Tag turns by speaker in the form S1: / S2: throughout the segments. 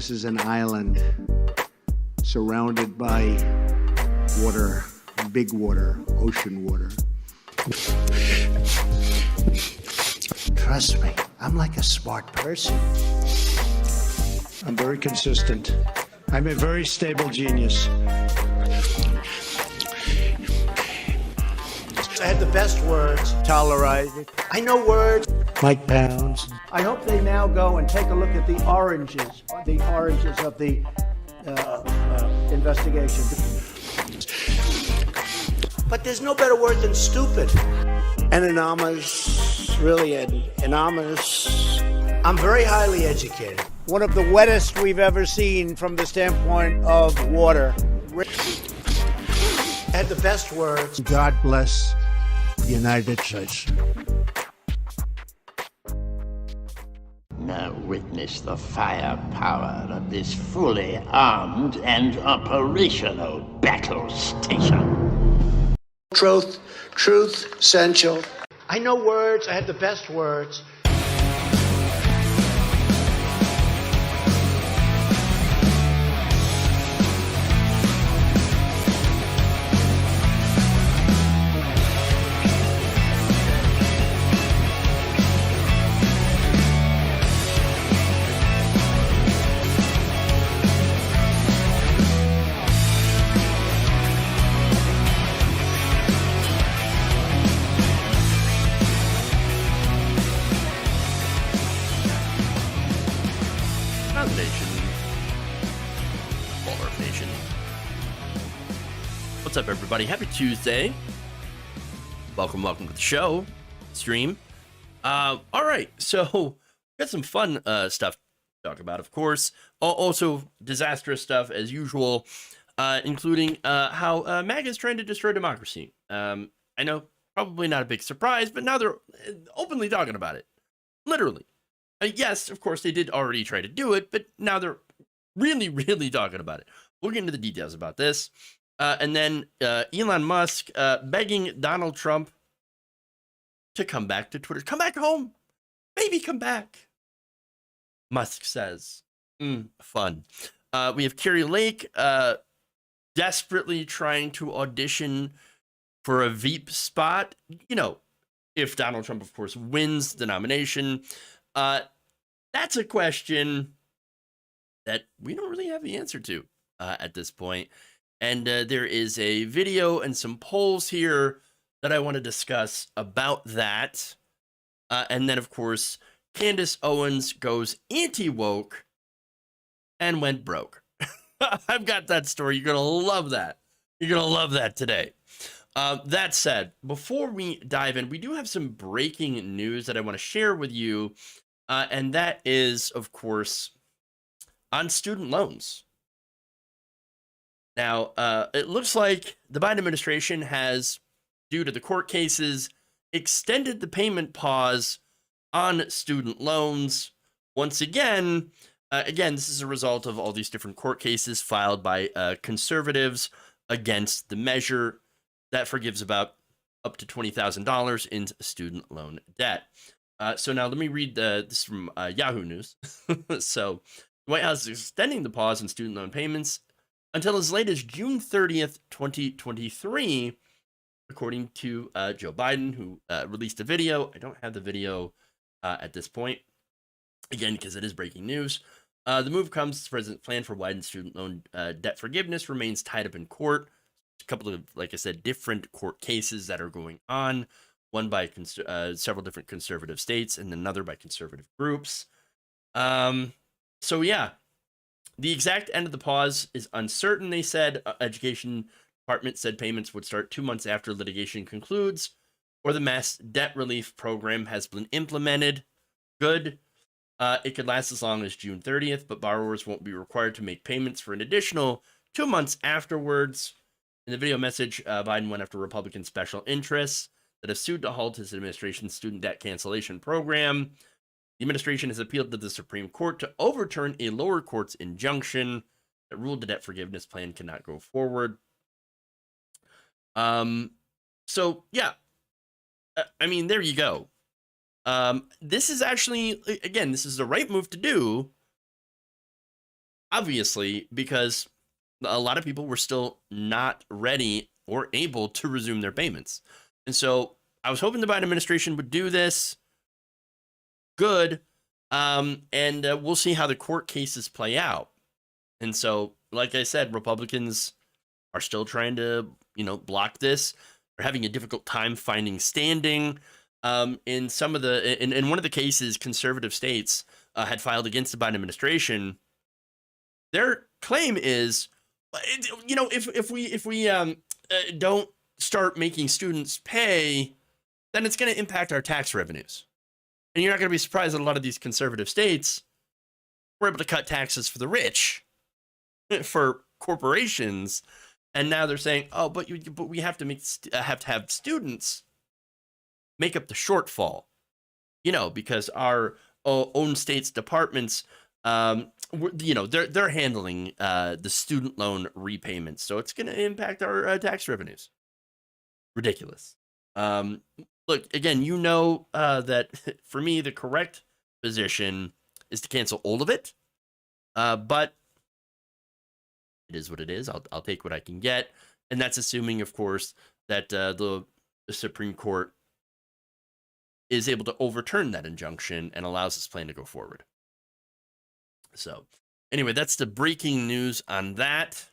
S1: This is an island surrounded by water, big water, ocean water. Trust me, I'm like a smart person. I'm very consistent. I'm a very stable genius. I had the best words. Tolerized. I know words. Mike Pounds. I hope they now go and take a look at the oranges of the investigation. But there's no better word than stupid. Anonymous, really anonymous. I'm very highly educated. One of the wettest we've ever seen from the standpoint of water. Had the best words. God bless the United States.
S2: Now witness the firepower of this fully armed and operational battle station.
S1: Truth, essential. I know words. I had the best words.
S3: What's up, everybody? Happy Tuesday. Welcome to the show, stream. All right, so got some fun stuff to talk about, of course. Also, disastrous stuff as usual, including how MAGA is trying to destroy democracy. I know, probably not a big surprise, but now they're openly talking about it. Literally. Yes, of course, they did already try to do it, but now they're really talking about it. We'll get into the details about this. And then Elon Musk begging Donald Trump to come back to Twitter. Come back home. Baby, come back. Musk says. Fun. We have Kari Lake desperately trying to audition for a Veep spot. You know, if Donald Trump, of course, wins the nomination. That's a question that we don't really have the answer to at this point. And there is a video and some polls here that I want to discuss about that. And then, of course, Candace Owens goes anti-woke and went broke. I've got that story. You're going to love that. You're going to love that today. That said, before we dive in, we do have some breaking news that I want to share with you. And that is, of course, on student loans. Now, it looks like the Biden administration has, due to the court cases, extended the payment pause on student loans. Once again, this is a result of all these different court cases filed by conservatives against the measure that forgives about up to $20,000 in student loan debt. So now let me read this from Yahoo News. So the White House is extending the pause in student loan payments until as late as June 30th, 2023, according to Joe Biden, who released a video. I don't have the video at this point, again, because it is breaking news. The move comes as the president's plan for widened student loan debt forgiveness remains tied up in court. A couple of, like I said, different court cases that are going on, one by several different conservative states and another by conservative groups. So, yeah. The exact end of the pause is uncertain, they said. Education Department said payments would start 2 months after litigation concludes, or the mass debt relief program has been implemented. Good. It could last as long as June 30th, but borrowers won't be required to make payments for an additional 2 months afterwards. In the video message, Biden went after Republican special interests that have sued to halt his administration's student debt cancellation program. The administration has appealed to the Supreme Court to overturn a lower court's injunction that ruled the debt forgiveness plan cannot go forward. So, yeah. I mean, there you go. This is actually, again, this is the right move to do. obviously, because a lot of people were still not ready or able to resume their payments. And so I was hoping the Biden administration would do this. Good. And we'll see how the court cases play out. And so, like I said, Republicans are still trying to, block this. They're having a difficult time finding standing. In some of the, in one of the cases, conservative states had filed against the Biden administration. Their claim is, if we don't start making students pay, then it's going to impact our tax revenues. And you're not going to be surprised that a lot of these conservative states were able to cut taxes for the rich, for corporations, and now they're saying, oh, but we have to have students make up the shortfall, because our own state's departments, they're handling the student loan repayments, so it's going to impact our tax revenues. Ridiculous. Look, again, that for me, the correct position is to cancel all of it. But it is what it is. I'll take what I can get. And that's assuming, of course, that the Supreme Court is able to overturn that injunction and allows this plan to go forward. So anyway, that's the breaking news on that.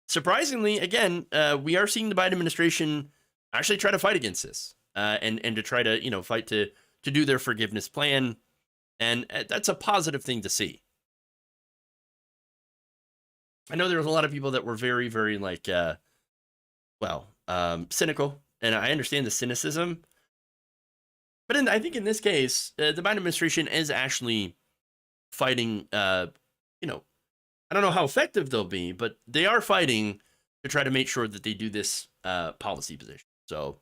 S3: Surprisingly, again, we are seeing the Biden administration actually try to fight against this and to try to, fight to do their forgiveness plan. And that's a positive thing to see. I know there was a lot of people that were very, very cynical, and I understand the cynicism. But I think in this case, the Biden administration is actually fighting, I don't know how effective they'll be, but they are fighting to try to make sure that they do this policy position. So,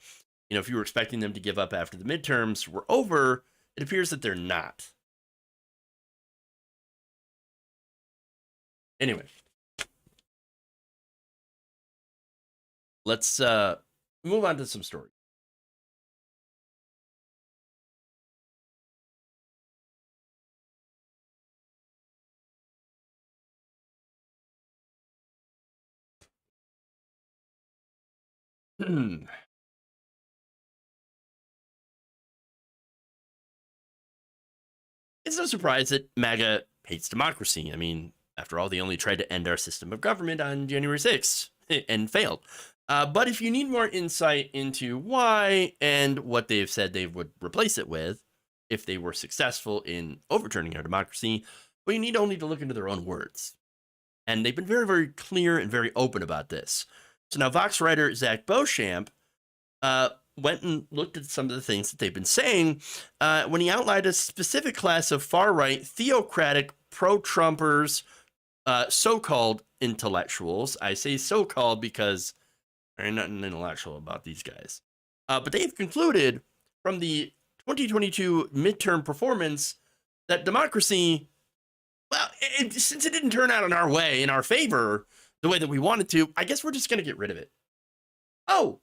S3: if you were expecting them to give up after the midterms were over, it appears that they're not. Anyway, let's move on to some stories. It's no surprise that MAGA hates democracy. I mean, after all, they only tried to end our system of government on January 6th and failed. But if you need more insight into why and what they've said they would replace it with, if they were successful in overturning our democracy, well, you need only to look into their own words. And they've been very, very clear and very open about this. So now Vox writer Zach Beauchamp went and looked at some of the things that they've been saying when he outlined a specific class of far-right, theocratic, pro-Trumpers, so-called intellectuals. I say so-called because there's nothing intellectual about these guys. But they've concluded from the 2022 midterm performance that democracy, well, since it didn't turn out in our way, in our favor, the way that we wanted to, I guess we're just going to get rid of it. Oh,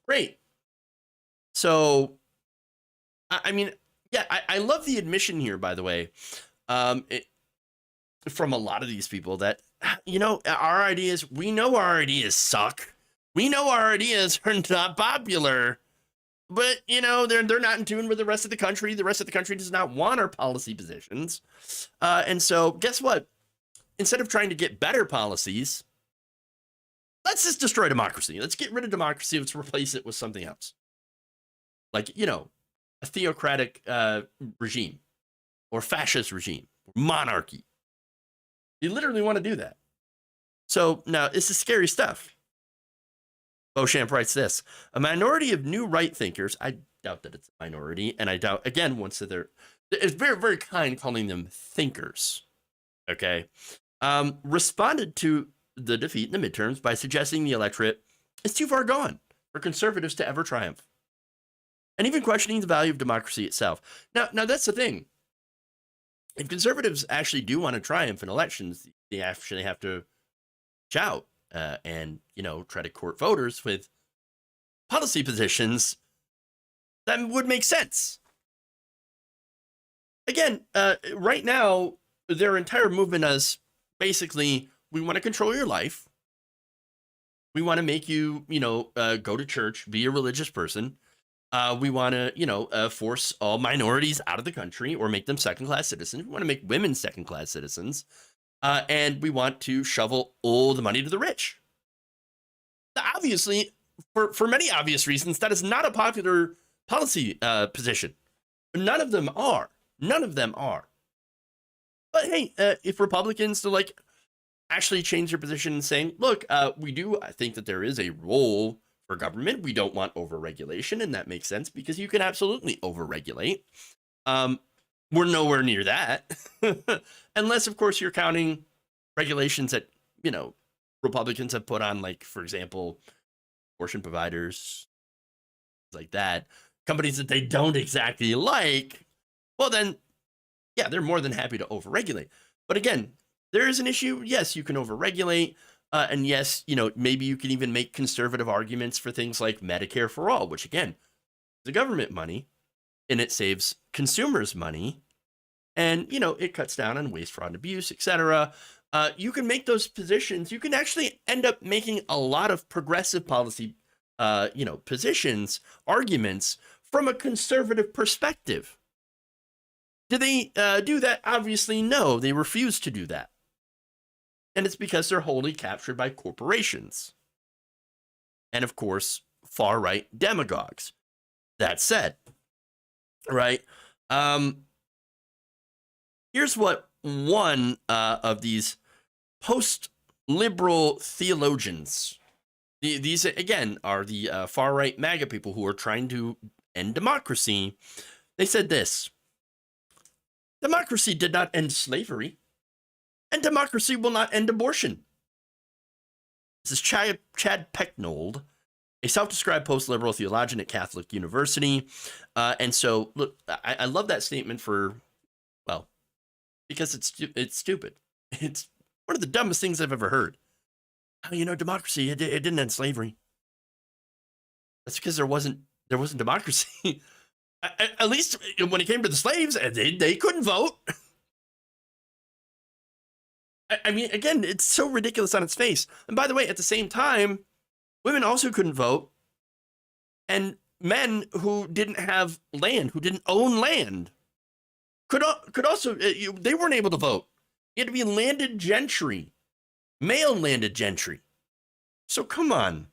S3: great. So, I mean, yeah, I love the admission here, by the way, from a lot of these people that, our ideas, we know our ideas suck. We know our ideas are not popular, but, they're not in tune with the rest of the country. The rest of the country does not want our policy positions. And so guess what? Instead of trying to get better policies, let's just destroy democracy. Let's get rid of democracy. Let's replace it with something else. Like, a theocratic regime or fascist regime, monarchy. You literally want to do that. So now this is scary stuff. Beauchamp writes this: a minority of new right thinkers, I doubt that it's a minority, and I doubt, again, once that it's very, very kind calling them thinkers, okay, responded to the defeat in the midterms by suggesting the electorate is too far gone for conservatives to ever triumph, and even questioning the value of democracy itself. Now that's the thing. If conservatives actually do want to triumph in elections, they actually have to shout and, try to court voters with policy positions that would make sense. Again, right now, their entire movement is basically, we want to control your life. We want to make you, go to church, be a religious person. We want to, force all minorities out of the country or make them second-class citizens. We want to make women second-class citizens. And we want to shovel all the money to the rich. Obviously, for many obvious reasons, that is not a popular policy position. None of them are. None of them are. But hey, if Republicans to actually change their position and saying, look, we do think that there is a role for government. We don't want overregulation, and that makes sense because you can absolutely overregulate. We're nowhere near that. Unless, of course, you're counting regulations that, Republicans have put on, for example, abortion providers, like that, companies that they don't exactly like. Well, then, yeah, they're more than happy to overregulate. But again, there is an issue. Yes, you can overregulate. And yes, maybe you can even make conservative arguments for things like Medicare for all, which again, the government money, and it saves consumers money. And, it cuts down on waste, fraud, and abuse, etc. You can make those positions. You can actually end up making a lot of progressive policy, positions, arguments from a conservative perspective. Do they do that? Obviously, no. They refuse to do that. And it's because they're wholly captured by corporations. And of course, far-right demagogues. That said, right? Here's what one of these post-liberal theologians, these again are the far-right MAGA people who are trying to end democracy. They said this: democracy did not end slavery, and democracy will not end abortion. This is Chad Pecknold, a self-described post-liberal theologian at Catholic University. And so, look, I love that statement because it's stupid. It's one of the dumbest things I've ever heard. Democracy, it didn't end slavery. That's because there wasn't democracy. At least when it came to the slaves, they couldn't vote. I mean, again, it's so ridiculous on its face. And by the way, at the same time, women also couldn't vote. And men who didn't have land, who didn't own land, could also, they weren't able to vote. You had to be landed gentry, male landed gentry. So come on.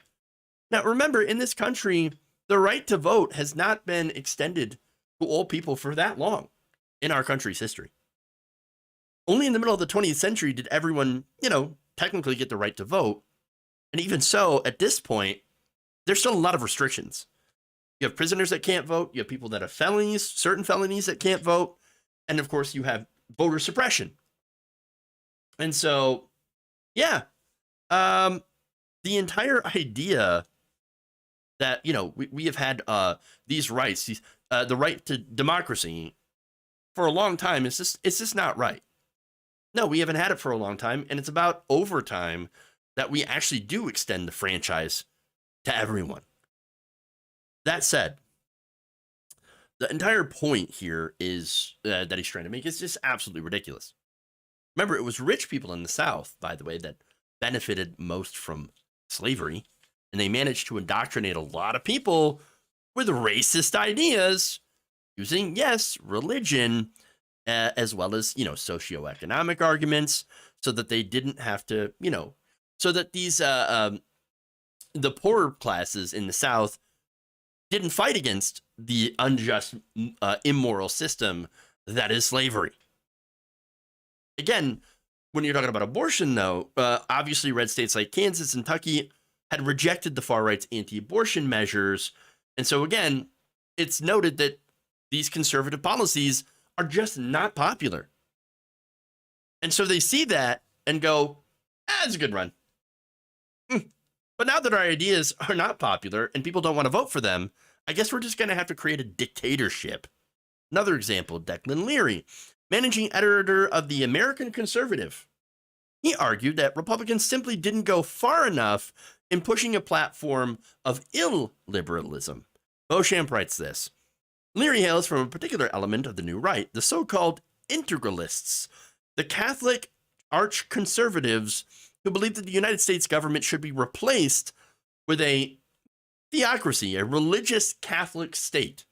S3: Now, remember, in this country, the right to vote has not been extended to all people for that long in our country's history. Only in the middle of the 20th century did everyone, technically get the right to vote. And even so, at this point, there's still a lot of restrictions. You have prisoners that can't vote. You have people that have felonies, certain felonies that can't vote. And of course, you have voter suppression. And so, yeah, the entire idea that, we have had these rights, the right to democracy for a long time, it's just not right. No, we haven't had it for a long time, and it's about over time that we actually do extend the franchise to everyone. That said, the entire point here is that he's trying to make is just absolutely ridiculous. Remember, it was rich people in the South, by the way, that benefited most from slavery, and they managed to indoctrinate a lot of people with racist ideas using, yes, religion, as well as, socioeconomic arguments, so that they didn't have to, so that these, the poorer classes in the South didn't fight against the unjust, immoral system that is slavery. Again, when you're talking about abortion, though, obviously red states like Kansas and Kentucky had rejected the far right's anti-abortion measures. And so, again, it's noted that these conservative policies are just not popular. And so they see that and go, that's a good run. But now that our ideas are not popular and people don't want to vote for them, I guess we're just going to have to create a dictatorship. Another example, Declan Leary, managing editor of the American Conservative. He argued that Republicans simply didn't go far enough in pushing a platform of illiberalism. Beauchamp writes this: Leary hails from a particular element of the new right, the so-called integralists, The Catholic arch conservatives who believe that the United States government should be replaced with a theocracy, a religious Catholic state.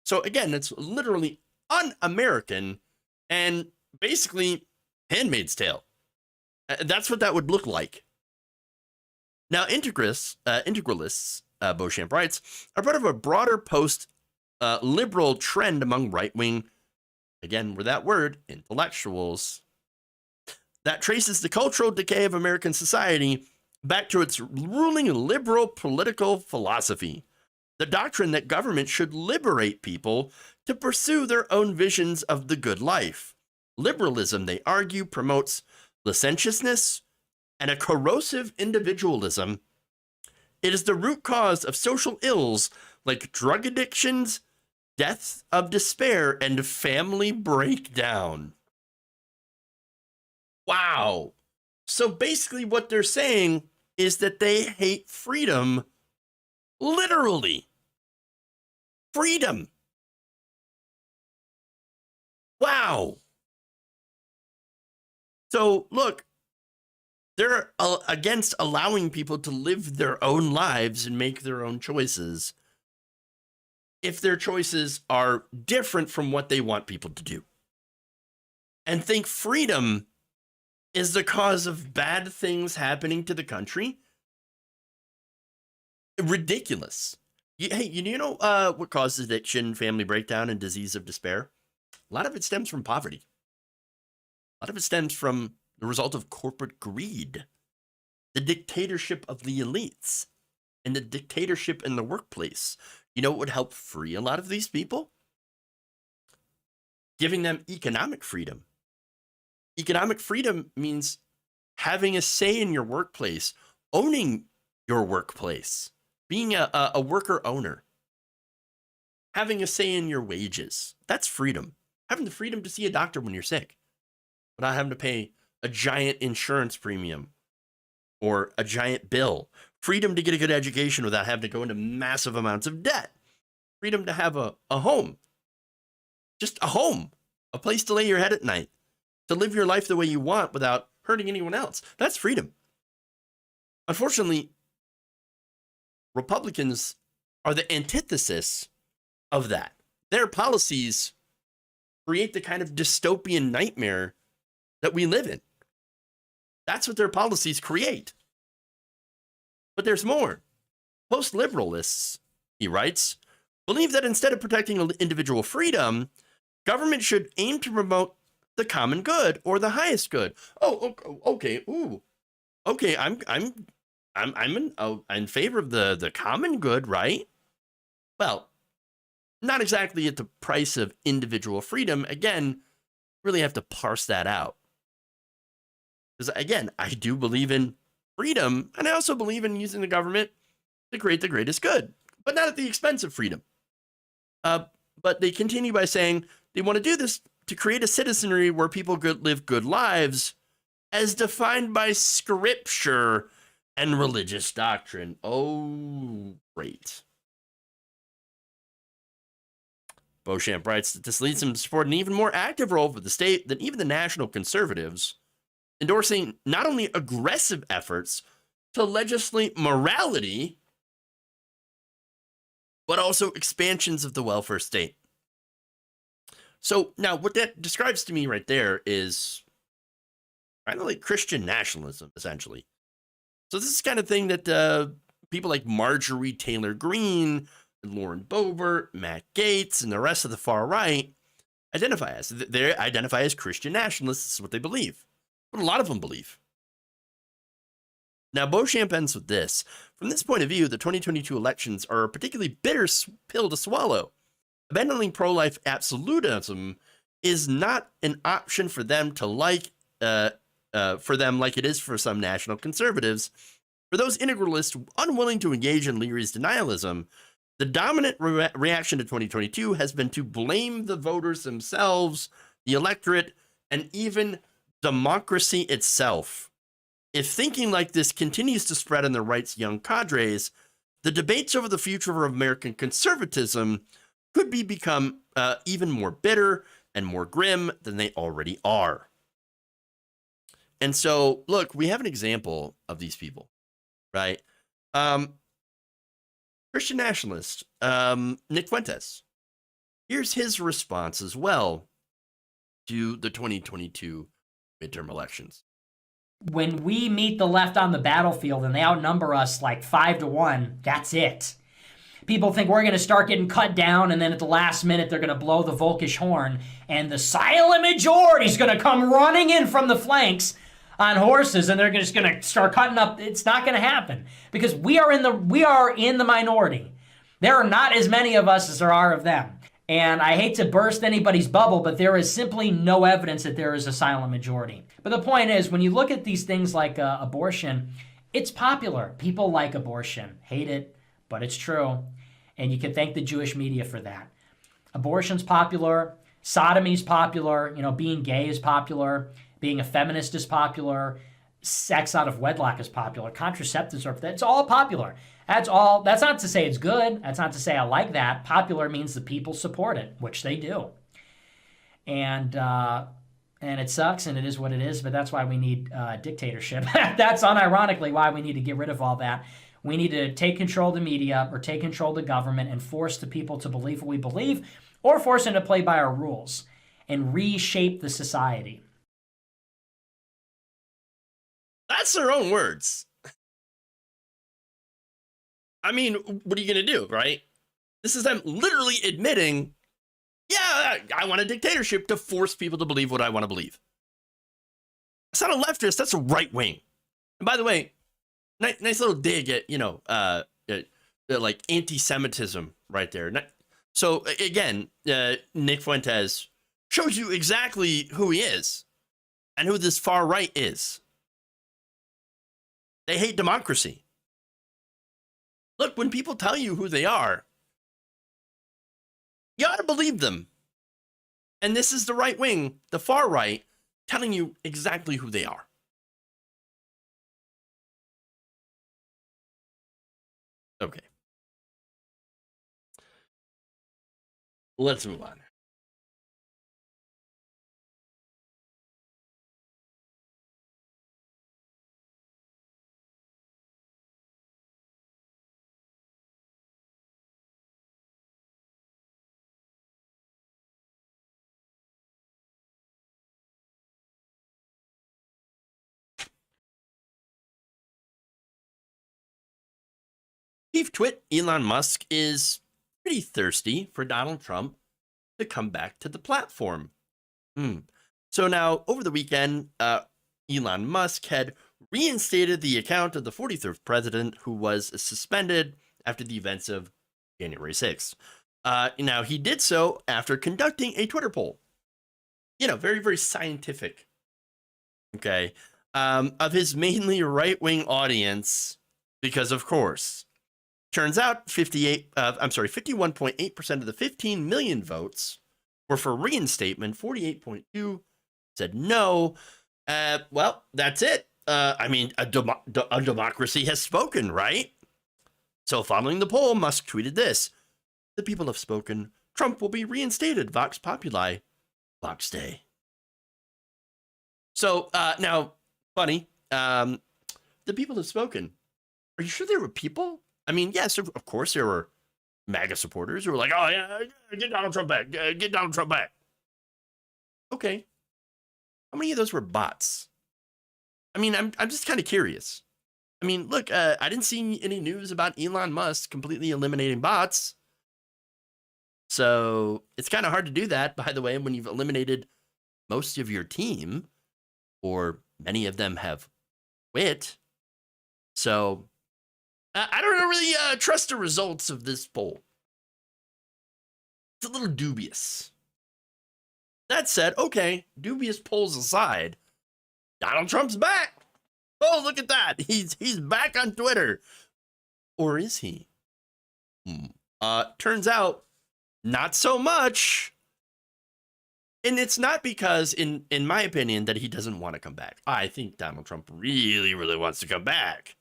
S3: So again, it's literally un-American and basically Handmaid's Tale. That's what that would look like. Now, integralists, Beauchamp writes, are part of a broader post-liberal trend among right-wing, again, with that word, intellectuals, that traces the cultural decay of American society back to its ruling liberal political philosophy. The doctrine that government should liberate people to pursue their own visions of the good life. Liberalism, they argue, promotes licentiousness and a corrosive individualism. It is the root cause of social ills like drug addictions, death of despair, and family breakdown. Wow. So basically what they're saying is that they hate freedom, literally. Freedom. Wow. So look, they're against allowing people to live their own lives and make their own choices if their choices are different from what they want people to do. And think freedom is the cause of bad things happening to the country. Ridiculous. Hey, you know what causes addiction, family breakdown, and disease of despair? A lot of it stems from poverty. A lot of it stems from the result of corporate greed, the dictatorship of the elites, and the dictatorship in the workplace. You know what would help free a lot of these people? Giving them economic freedom. Economic freedom means having a say in your workplace, owning your workplace, being a worker owner, having a say in your wages. That's freedom. Having the freedom to see a doctor when you're sick, without having to pay a giant insurance premium or a giant bill. Freedom to get a good education without having to go into massive amounts of debt. Freedom to have a home. Just a home. A place to lay your head at night. To live your life the way you want without hurting anyone else. That's freedom. Unfortunately, Republicans are the antithesis of that. Their policies create the kind of dystopian nightmare that we live in. That's what their policies create. But there's more. Post-liberalists, he writes, believe that instead of protecting individual freedom, government should aim to promote the common good or the highest good. Oh, okay. Ooh, okay. I'm in favor of the common good, right? Well, not exactly at the price of individual freedom. Again, really have to parse that out. Because again, I do believe in freedom, and I also believe in using the government to create the greatest good, but not at the expense of freedom. But they continue by saying they want to do this to create a citizenry where people live good lives as defined by scripture and religious doctrine. Oh, great. Beauchamp writes that this leads him to support an even more active role for the state than even the national conservatives, endorsing not only aggressive efforts to legislate morality, but also expansions of the welfare state. So now what that describes to me right there is kind of like Christian nationalism, essentially. So this is the kind of thing that people like Marjorie Taylor Greene, Lauren Boebert, Matt Gaetz, and the rest of the far right identify as. They identify as Christian nationalists. This is what they believe. What a lot of them believe. Now, Beauchamp ends with this. From this point of view, the 2022 elections are a particularly bitter pill to swallow. Abandoning pro-life absolutism is not an option for them to like it is for some national conservatives. For those integralists unwilling to engage in Leary's denialism, the dominant reaction to 2022 has been to blame the voters themselves, the electorate, and even democracy itself. If thinking like this continues to spread in the right's young cadres, the debates over the future of American conservatism could become even more bitter and more grim than they already are. And so, look, we have an example of these people, right? Christian nationalist, Nick Fuentes. Here's his response as well to the 2022 midterm elections.
S4: When we meet the left on the battlefield and they outnumber us like 5-1, that's it. People think we're going to start getting cut down, and then at the last minute they're going to blow the Volkish horn, and the silent majority is going to come running in from the flanks on horses, and they're just going to start cutting up. It's not going to happen because we are in the minority. There are not as many of us as there are of them. And I hate to burst anybody's bubble, but there is simply no evidence that there is a silent majority. But the point is, when you look at these things like abortion, it's popular. People like abortion, hate it, but it's true. And you can thank the Jewish media for that. Abortion's popular. Sodomy's popular. You know, being gay is popular. Being a feminist is popular. Sex out of wedlock is popular. Contraceptives are, it's all popular. That's all. That's not to say it's good. That's not to say I like that. Popular means the people support it, which they do. And it sucks, and it is what it is, but that's why we need dictatorship. That's unironically why we need to get rid of all that. We need to take control of the media or take control of the government and force the people to believe what we believe, or force them to play by our rules and reshape the society.
S3: That's their own words. I mean, what are you going to do, right? This is them literally admitting, yeah, I want a dictatorship to force people to believe what I want to believe. It's not a leftist, that's a right wing. And by the way, nice little dig at, like anti-Semitism right there. So again, Nick Fuentes shows you exactly who he is and who this far right is. They hate democracy. Look, when people tell you who they are, you ought to believe them. And this is the right wing, the far right, telling you exactly who they are. Okay. Let's move on. Chief Twit Elon Musk is pretty thirsty for Donald Trump to come back to the platform. So now, over the weekend, Elon Musk had reinstated the account of the 43rd president who was suspended after the events of January 6th. Now, he did so after conducting a Twitter poll. You know, very, very scientific. Okay. Of his mainly right-wing audience, because of course, turns out 51.8% of the 15 million votes were for reinstatement. 48.2 said no. Well, that's it. I mean, a democracy has spoken, right? So following the poll, Musk tweeted this: "The people have spoken. Trump will be reinstated. Vox Populi. Vox Day." So now, funny, the people have spoken. Are you sure there were people? I mean, yes, of course there were MAGA supporters who were like, "Oh yeah, get Donald Trump back, get Donald Trump back." Okay, how many of those were bots? I mean, I'm just kind of curious. I mean, look, I didn't see any news about Elon Musk completely eliminating bots. So it's kind of hard to do that, by the way, when you've eliminated most of your team, or many of them have quit. So I don't really trust the results of this poll. It's a little dubious. That said, okay, dubious polls aside, Donald Trump's back. Oh, look at that. He's back on Twitter. Or is he? Turns out, not so much. And it's not because, in my opinion, that he doesn't want to come back. I think Donald Trump really, really wants to come back.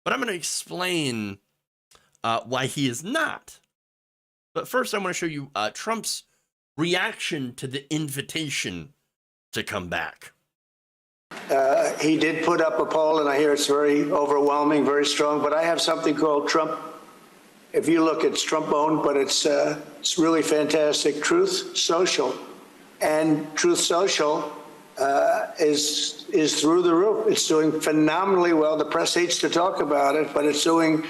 S3: But I'm going to explain why he is not. But first, I want to show you Trump's reaction to the invitation to come back.
S1: He did put up a poll, and I hear it's very overwhelming, very strong, but I have something called Trump. If you look, it's Trump-owned, but it's really fantastic. Truth Social. And Truth Social is through the roof. It's doing phenomenally well. The press hates to talk about it, but it's doing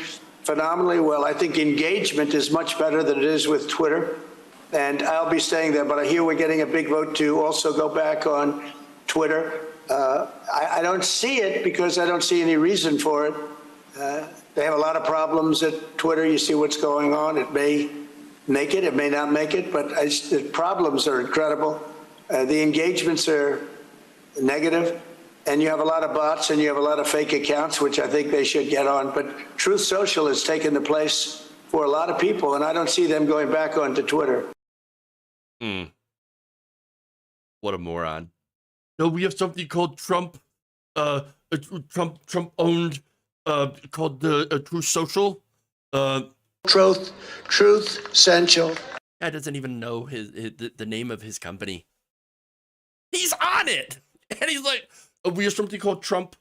S1: phenomenally well. I think engagement is much better than it is with Twitter. And I'll be staying there, but I hear we're getting a big vote to also go back on Twitter. I don't see it because I don't see any reason for it. They have a lot of problems at Twitter. You see what's going on. It may make it, it may not make it, but the problems are incredible. The engagements are negative, and you have a lot of bots and you have a lot of fake accounts, which I think they should get on. But Truth Social has taken the place for a lot of people, and I don't see them going back onto Twitter.
S3: What a moron. No, we have something called Trump owned called the Truth Social.
S1: Truth Central.
S3: Guy doesn't even know the name of his company. He's on it, and he's like, we have something called Trump.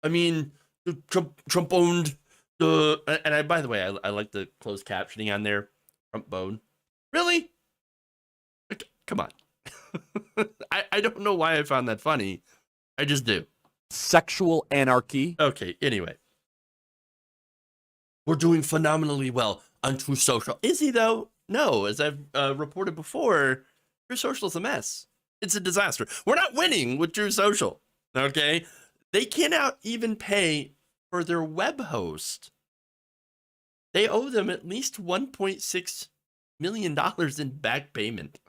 S3: I mean, Trump owned the. And by the way, I like the closed captioning on there. Trump bone. Really? Come on. I don't know why I found that funny. I just do.
S5: Sexual anarchy.
S3: Okay, anyway. We're doing phenomenally well on Truth Social. Is he, though? No. As I've reported before, Truth Social is a mess. It's a disaster. We're not winning with Truth Social, okay? They cannot even pay for their web host. They owe them at least $1.6 million in back payment.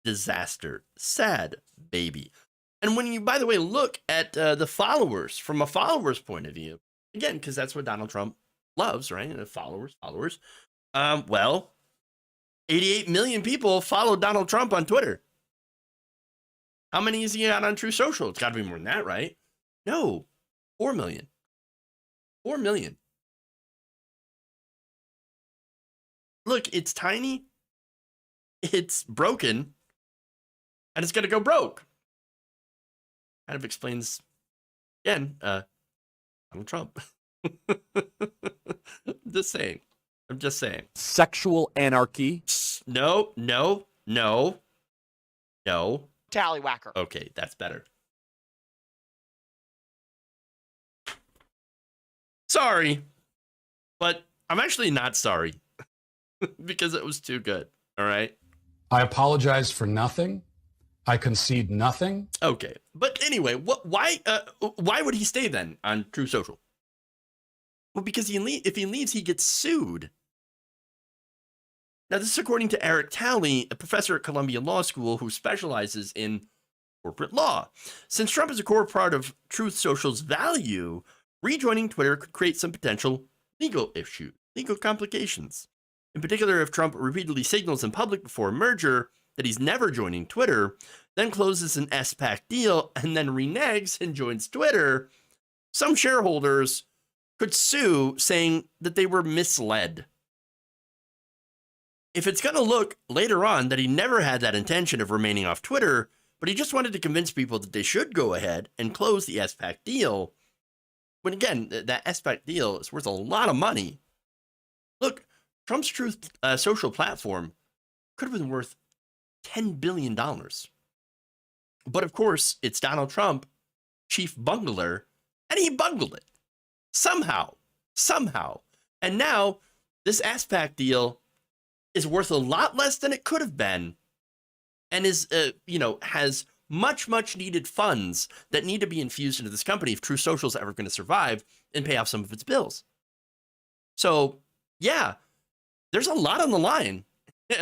S3: Disaster. Sad baby. And when you, by the way, look at the followers from a follower's point of view, again, because that's what Donald Trump loves, right? Followers. Well, 88 million people follow Donald Trump on Twitter. How many is he got on Truth Social? It's got to be more than that, right? No, 4 million. 4 million. Look, it's tiny. It's broken. And it's going to go broke. Kind of explains, again, Donald Trump. I'm just saying.
S5: Sexual anarchy.
S3: No.
S6: Tallywhacker.
S3: Okay, that's better. Sorry, but I'm actually not sorry because it was too good. All right.
S7: I apologize for nothing. I concede nothing.
S3: Okay, but anyway, why would he stay then on Truth Social? Well, because if he leaves, he gets sued. Now, this is according to Eric Talley, a professor at Columbia Law School who specializes in corporate law. Since Trump is a core part of Truth Social's value, rejoining Twitter could create some potential legal issues, legal complications. In particular, if Trump repeatedly signals in public before a merger that he's never joining Twitter, then closes an SPAC deal, and then reneges and joins Twitter, some shareholders could sue saying that they were misled. If it's going to look later on that he never had that intention of remaining off Twitter, but he just wanted to convince people that they should go ahead and close the SPAC deal, when again, that SPAC deal is worth a lot of money. Look, Trump's Truth Social platform could have been worth $10 billion. But of course, it's Donald Trump, chief bungler, and he bungled it. Somehow. And now, this SPAC deal is worth a lot less than it could have been, and is, has much needed funds that need to be infused into this company if Truth Social is ever going to survive and pay off some of its bills. So, yeah, there's a lot on the line.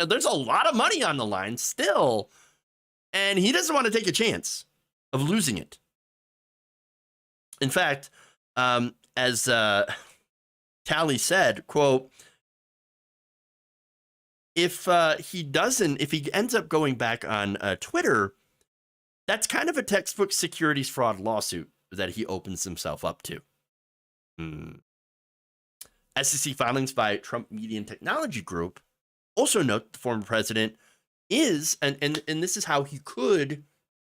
S3: There's a lot of money on the line still, and he doesn't want to take a chance of losing it. In fact, as Talley said, quote, if he ends up going back on Twitter, that's kind of a textbook securities fraud lawsuit that he opens himself up to. SEC filings by Trump Media and Technology Group also note the former president is, and this is how he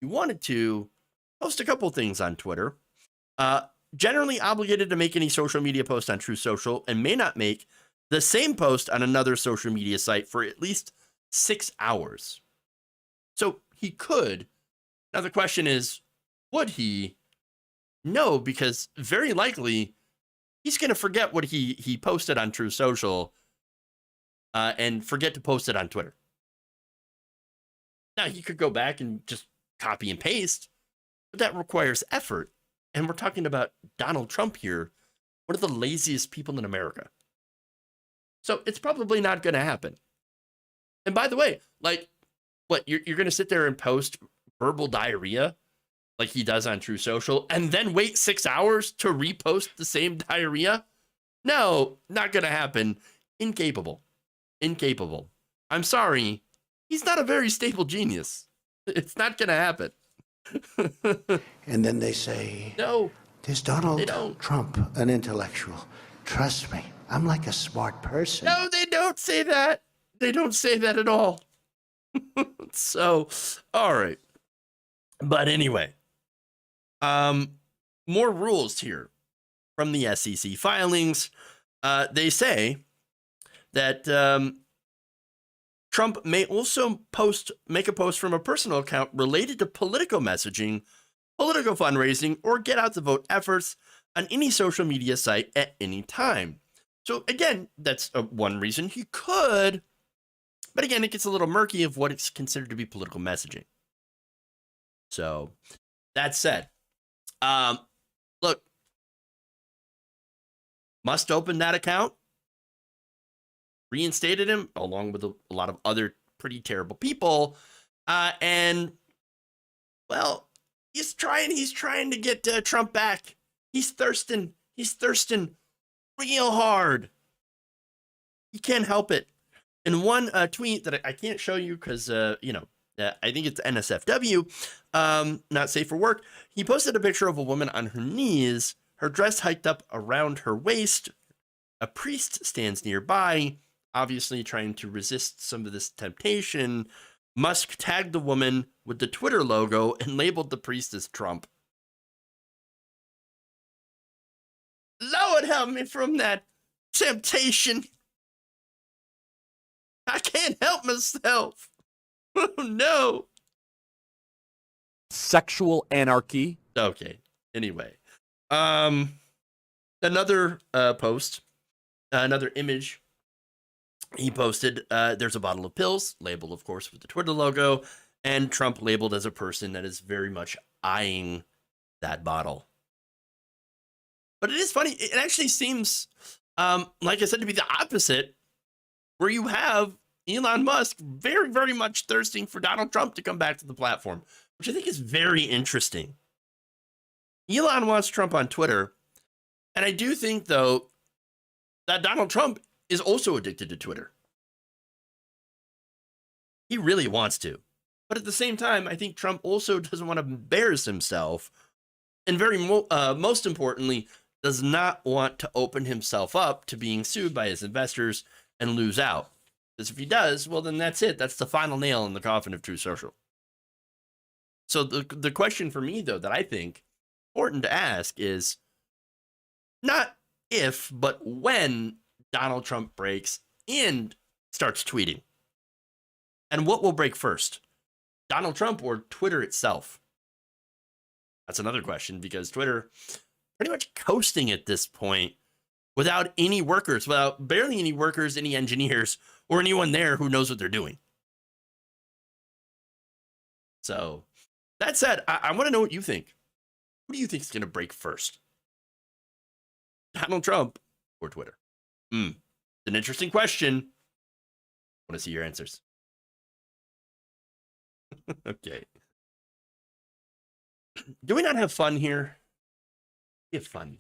S3: wanted to, post a couple things on Twitter. Generally obligated to make any social media post on True Social and may not make the same post on another social media site for at least 6 hours. So he could. Now the question is, would he? No, because very likely he's going to forget what he posted on True Social and forget to post it on Twitter. Now, he could go back and just copy and paste, but that requires effort. And we're talking about Donald Trump here, one of the laziest people in America. So it's probably not going to happen. And by the way, like, what, you're going to sit there and post verbal diarrhea like he does on True Social and then wait 6 hours to repost the same diarrhea? No, not going to happen. Incapable. I'm sorry. He's not a very stable genius. It's not going to happen.
S8: And then they say,
S3: No,
S8: "Is
S3: they
S8: Donald
S3: don't.
S8: Trump an intellectual? Trust me, I'm like a smart person."
S3: No, they don't say that. They don't say that at all. So, all right. But anyway, more rules here from the SEC filings. They say that Trump may also make a post from a personal account related to political messaging, political fundraising, or get out the vote efforts on any social media site at any time. So again, that's one reason he could, but again, it gets a little murky of what is considered to be political messaging. So that said, look, Musk opened that account, reinstated him along with a lot of other pretty terrible people. And well, he's trying to get Trump back. He's thirsting real hard. He can't help it. In one tweet that I can't show you because, I think it's NSFW, not safe for work. He posted a picture of a woman on her knees, her dress hiked up around her waist. A priest stands nearby, obviously trying to resist some of this temptation. Musk tagged the woman with the Twitter logo and labeled the priest as Trump. Lord help me from that temptation. I can't help myself. Oh no.
S5: Sexual anarchy.
S3: Okay. Anyway, another post, another image he posted. There's a bottle of pills, labeled, of course, with the Twitter logo, and Trump labeled as a person that is very much eyeing that bottle. But it is funny. It actually seems, like I said, to be the opposite, where you have Elon Musk very, very much thirsting for Donald Trump to come back to the platform, which I think is very interesting. Elon wants Trump on Twitter. And I do think, though, that Donald Trump is also addicted to Twitter. He really wants to. But at the same time, I think Trump also doesn't want to embarrass himself. And most importantly, does not want to open himself up to being sued by his investors and lose out. Because if he does, well, then that's it. That's the final nail in the coffin of True Social. So the question for me, though, that I think important to ask is not if, but when Donald Trump breaks and starts tweeting. And what will break first? Donald Trump or Twitter itself? That's another question, because Twitter pretty much coasting at this point without any workers, without barely any workers, any engineers, or anyone there who knows what they're doing. So that said, I want to know what you think. Who do you think is going to break first? Donald Trump or Twitter? It's an interesting question. I want to see your answers. Okay. Do we not have fun here? We have fun.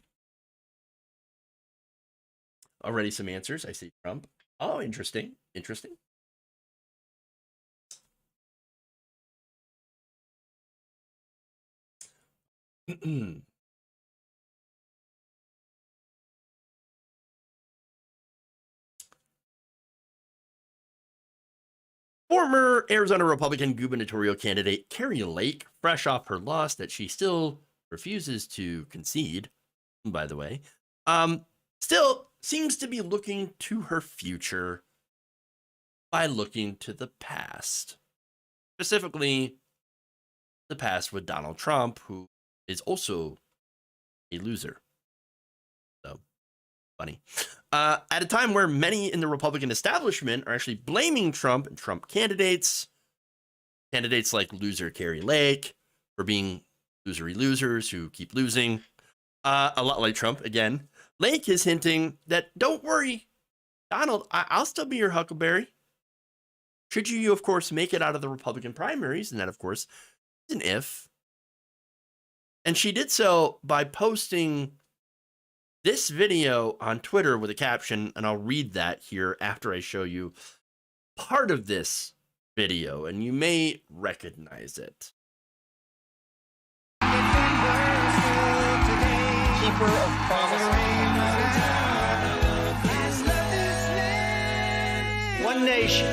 S3: Already some answers. I see Trump. Oh, interesting. Interesting. Former Arizona Republican gubernatorial candidate Kari Lake, fresh off her loss that she still refuses to concede, by the way, still seems to be looking to her future by looking to the past. Specifically, the past with Donald Trump, who is also a loser. So, funny. At a time where many in the Republican establishment are actually blaming Trump and Trump candidates like loser Kari Lake for being losery losers who keep losing, a lot like Trump again. Lake is hinting that, don't worry, Donald, I'll still be your huckleberry. Should you, of course, make it out of the Republican primaries, and that, of course, is an if. And she did so by posting this video on Twitter with a caption, and I'll read that here after I show you part of this video, and you may recognize it.
S6: Keeper of promises.
S1: One nation,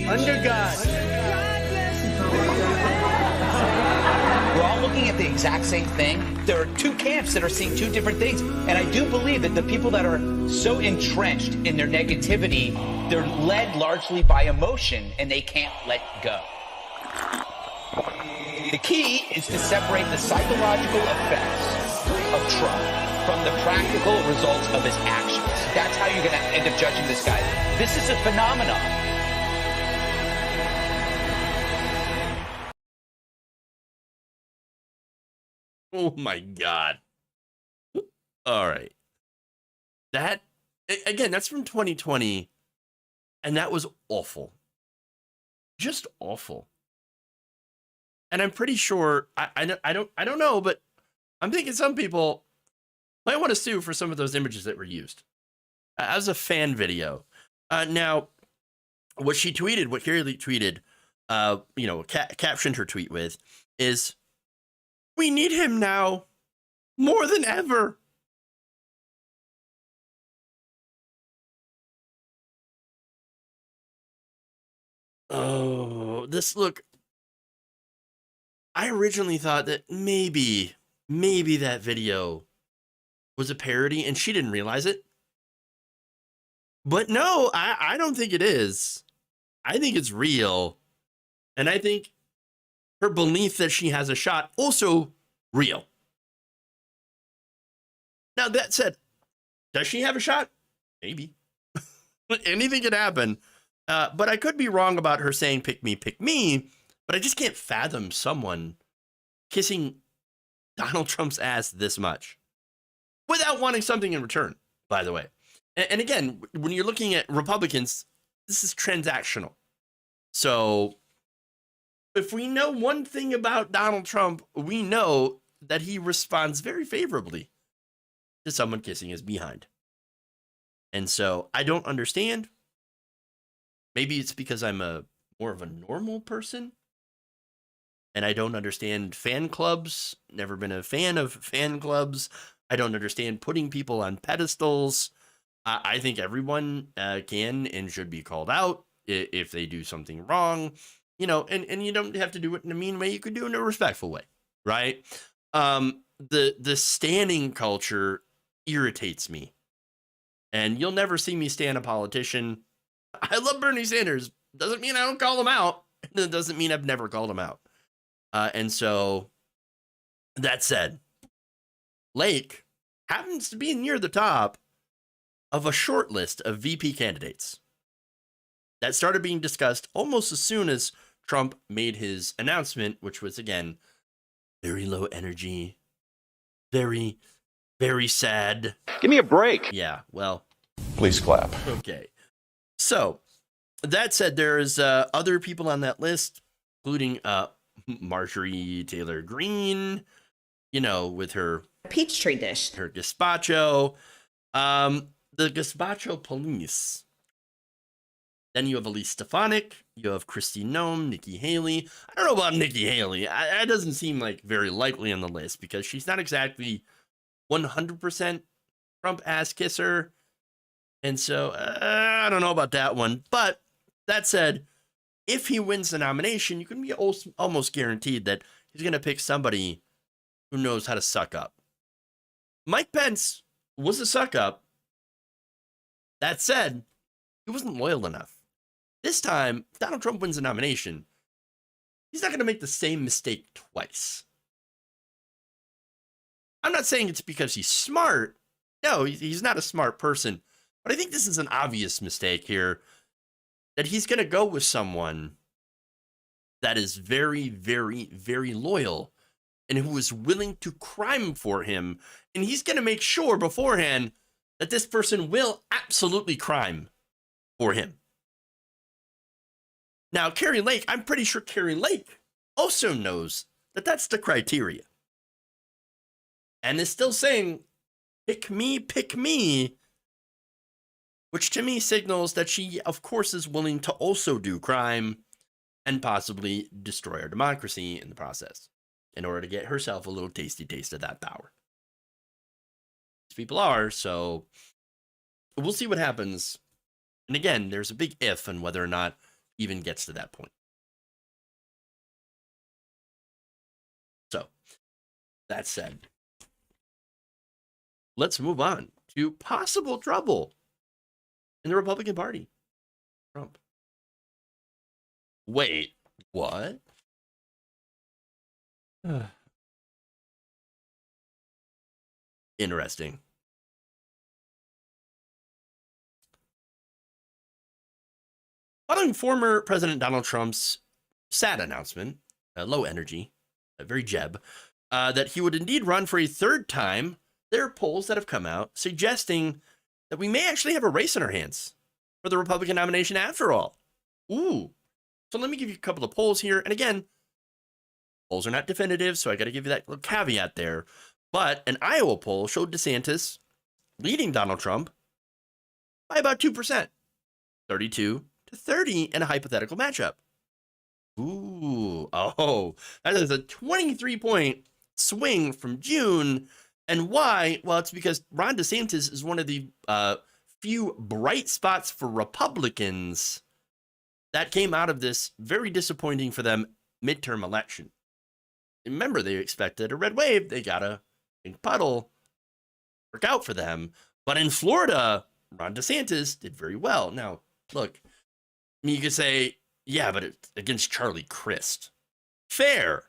S1: under God.
S9: We're all looking at the exact same thing. There are two camps that are seeing two different things. And I do believe that the people that are so entrenched in their negativity, they're led largely by emotion and they can't let go. The key is to separate the psychological effects of Trump from the practical results of his actions. That's how you're going to end up judging this guy. This is a phenomenon.
S3: Oh my God. All right. That, again, that's from 2020, and that was awful. Just awful. And I'm pretty sure, I don't know, but I'm thinking some people might want to sue for some of those images that were used as a fan video. Now, what she tweeted, what Kari Lake tweeted, captioned her tweet with, is, "We need him now more than ever." Oh, look. I originally thought that maybe that video was a parody and she didn't realize it. But no, I don't think it is. I think it's real. And I think her belief that she has a shot also real. Now, that said, does she have a shot? Maybe. Anything could happen. But I could be wrong about her saying, pick me. But I just can't fathom someone kissing Donald Trump's ass this much without wanting something in return, by the way. And again, when you're looking at Republicans, this is transactional. So if we know one thing about Donald Trump, we know that he responds very favorably to someone kissing his behind. And so I don't understand. Maybe it's because I'm more of a normal person and I don't understand fan clubs. Never been a fan of fan clubs. I don't understand putting people on pedestals. I think everyone can and should be called out if they do something wrong, and you don't have to do it in a mean way. You could do it in a respectful way, right? The standing culture irritates me, and you'll never see me stand a politician. I love Bernie Sanders. Doesn't mean I don't call him out. It doesn't mean I've never called him out. And so, that said, Lake happens to be near the top of a short list of VP candidates that started being discussed almost as soon as Trump made his announcement, which was, again, very low energy, very, very sad.
S5: Give me a break.
S3: Yeah, well.
S5: Please clap.
S3: Okay. So, that said, there's other people on that list, including Marjorie Taylor Greene, with her
S10: Peachtree dish,
S3: her gazpacho, the gazpacho police. Then you have Elise Stefanik, you have Kristi Noem, Nikki Haley. I don't know about Nikki Haley. That doesn't seem like very likely on the list because she's not exactly 100% Trump ass kisser. And so I don't know about that one. But that said, if he wins the nomination, you can be almost guaranteed that he's going to pick somebody who knows how to suck up. Mike Pence was a suck up. That said, he wasn't loyal enough. This time, if Donald Trump wins the nomination, he's not going to make the same mistake twice. I'm not saying it's because he's smart. No, he's not a smart person. But I think this is an obvious mistake here, that he's going to go with someone that is very, very, very loyal and who is willing to crime for him. And he's going to make sure beforehand that this person will absolutely crime for him. Now, Kari Lake, I'm pretty sure Kari Lake also knows that that's the criteria. And is still saying, pick me, which to me signals that she, of course, is willing to also do crime and possibly destroy our democracy in the process in order to get herself a little tasty taste of that power. These people are, so we'll see what happens. And again, there's a big if on whether or not he even gets to that point. So, that said, let's move on to possible trouble in the Republican Party. Trump. Wait, what? Interesting. Following former President Donald Trump's sad announcement, low energy, very Jeb, that he would indeed run for a third time, there are polls that have come out suggesting that we may actually have a race in our hands for the Republican nomination after all. Ooh. So let me give you a couple of polls here. And again, polls are not definitive, so I got to give you that little caveat there. But an Iowa poll showed DeSantis leading Donald Trump by about 2%, 32 to 30 in a hypothetical matchup. Ooh, oh, that is a 23-point swing from June. And why? Well, it's because Ron DeSantis is one of the few bright spots for Republicans that came out of this very disappointing for them midterm election. Remember, they expected a red wave. They got a pink puddle. Work out for them. But in Florida, Ron DeSantis did very well. Now, look, you could say, yeah, but it's against Charlie Crist. Fair.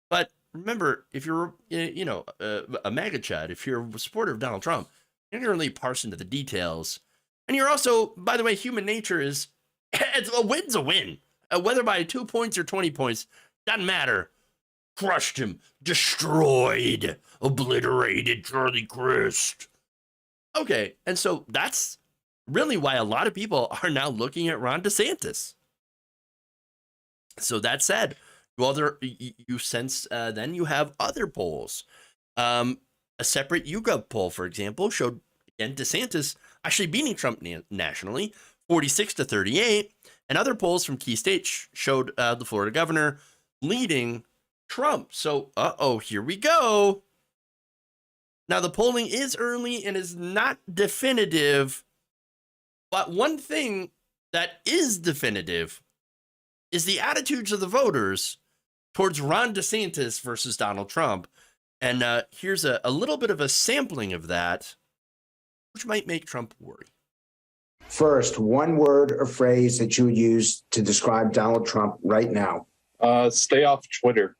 S3: But remember, if you're, a MAGA chad, if you're a supporter of Donald Trump, you're going to really parse into the details. And you're also, by the way, human nature is, a win's a win. Whether by 2 points or 20 points, doesn't matter. Crushed him, destroyed, obliterated Charlie Crist. Okay, and so that's really why a lot of people are now looking at Ron DeSantis. So that said, you sense then you have other polls. A separate YouGov poll, for example, showed again DeSantis actually beating Trump nationally, 46 to 38, and other polls from key states showed the Florida governor leading Trump. So, here we go. Now, the polling is early and is not definitive, but one thing that is definitive is the attitudes of the voters towards Ron DeSantis versus Donald Trump. And here's a little bit of a sampling of that, which might make Trump worry.
S10: First, one word or phrase that you would use to describe Donald Trump right now.
S5: Stay off Twitter.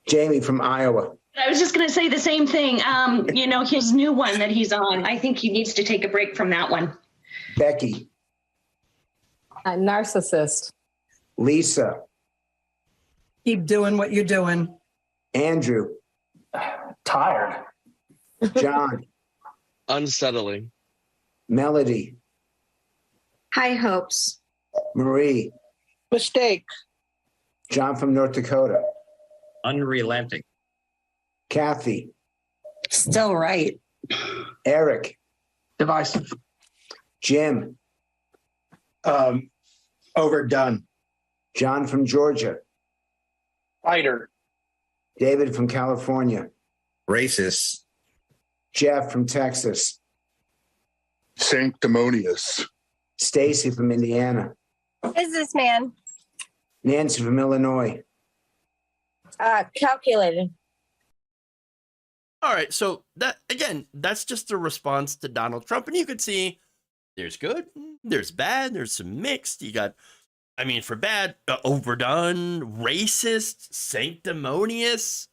S10: Jamie from Iowa.
S11: I was just going to say the same thing. His new one that he's on, I think he needs to take a break from that one.
S10: Becky.
S6: Narcissist.
S10: Lisa.
S6: Keep doing what you're doing.
S10: Andrew.
S12: Tired.
S10: John.
S12: Unsettling.
S10: Melody.
S11: High hopes.
S10: Marie.
S12: Mistake.
S10: John from North Dakota.
S12: Unrelenting.
S10: Kathy.
S6: Still right.
S10: Eric.
S12: Divisive.
S10: Jim.
S12: Overdone.
S10: John from Georgia.
S12: Fighter.
S10: David from California.
S13: Racist.
S10: Jeff from Texas.
S5: Sanctimonious.
S10: Stacy from Indiana.
S13: Businessman.
S10: Nancy from Illinois.
S13: Calculated.
S3: All right, so that again, that's just a response to Donald Trump, and you could see there's good, there's bad, there's some mixed. You got, I mean, for bad, overdone, racist, sanctimonious.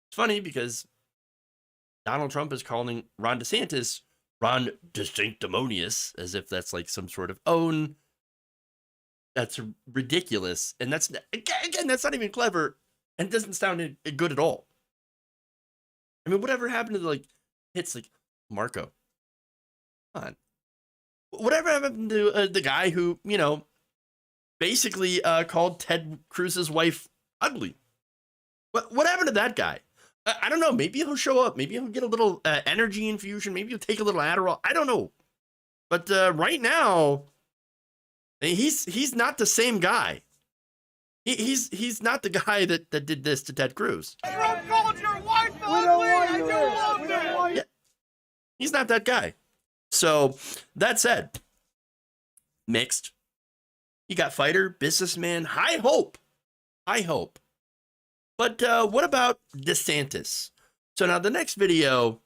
S3: It's funny because Donald Trump is calling Ron DeSantis Ron DeSanctimonious, as if that's like some sort of own. That's ridiculous, and that's again, that's not even clever, and it doesn't sound good at all. I mean, whatever happened to like hits like Marco? Come on. Whatever happened to the guy who, you know, basically called Ted Cruz's wife ugly? What happened to that guy? I don't know. Maybe he'll show up. Maybe he'll get a little energy infusion. Maybe he'll take a little Adderall. I don't know. But right now, he's not the same guy. He's not the guy that did this to Ted Cruz.
S14: Trump called your wife ugly. I do love that.
S3: Yeah. He's not that guy. So that said, mixed. You got fighter, businessman, high hope. But what about DeSantis? So now the next video,